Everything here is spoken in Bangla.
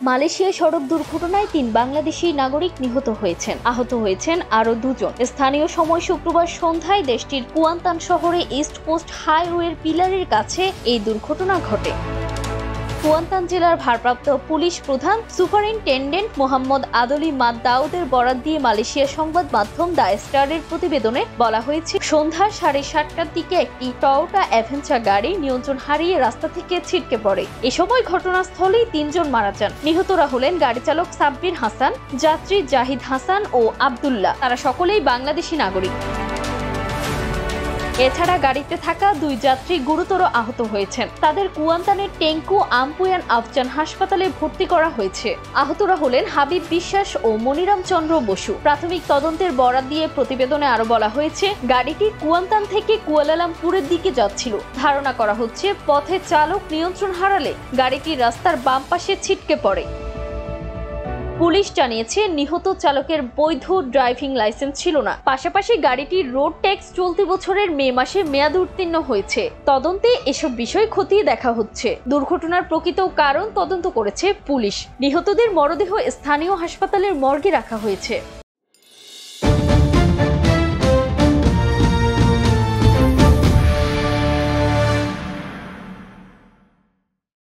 মালয়েশিয়ায় সড়ক দুর্ঘটনায় ৩ বাংলাদেশি নাগরিক নিহত হয়েছেন, আহত হয়েছেন আরও ২ জন। স্থানীয় সময় শুক্রবার সন্ধ্যায় দেশটির কুয়ান্তান শহরে ইস্ট কোস্ট হাইওয়ের পিলারের কাছে এই দুর্ঘটনা ঘটে। কুয়ান্তান জেলার ভারপ্রাপ্ত পুলিশ প্রধান সুপারিনটেন্ডেন্ট মোহাম্মদ আদলি মাদ দাউদের বরাত দিয়ে মালয়েশিয়া সংবাদ মাধ্যম দ্য স্টারের প্রতিবেদনে বলা হয়েছে, সন্ধ্যা 7:30টার দিকে একটি টয়োটা অ্যাভেঞ্জার গাড়ি নিয়ন্ত্রণ হারিয়ে রাস্তা থেকে ছিটকে পড়ে। এ সময় ঘটনাস্থলেই ৩ জন মারা যান। নিহতরা হলেন গাড়ি চালক সাব্বির হাসান, যাত্রী জাহিদ হাসান ও আব্দুল্লাহ। তারা সকলেই বাংলাদেশি নাগরিক। এছাড়া গাড়িতে থাকা ২ যাত্রী গুরুতর আহত হয়েছেন। তাদের কুয়ান্তানের টেঙ্কু আমপুয়ান আফজান হাসপাতালে ভর্তি করা হয়েছে। আহতরা হলেন হাবিব বিশ্বাস ও মনিরাম চন্দ্র বসু। প্রাথমিক তদন্তের বরাত দিয়ে প্রতিবেদনে আরো বলা হয়েছে, গাড়িটি কুয়ান্তান থেকে কুয়ালালামপুরের দিকে যাচ্ছিল। ধারণা করা হচ্ছে পথে চালক নিয়ন্ত্রণ হারালে গাড়িটি রাস্তার বাম পাশে ছিটকে পড়ে। পুলিশ জানিয়েছে, নিহত চালকের বৈধ ড্রাইভিং লাইসেন্স ছিল না। পাশাপাশি গাড়িটির রোড ট্যাক্স চলতি বছরের মে মাসে মেয়াদ উত্তীর্ণ হয়েছে। তদন্তে এসব বিষয় খতিয়ে দেখা হচ্ছে। দুর্ঘটনার প্রকৃত কারণ তদন্ত করেছে পুলিশ। নিহতদের মরদেহ স্থানীয় হাসপাতালের মর্গে রাখা হয়েছে।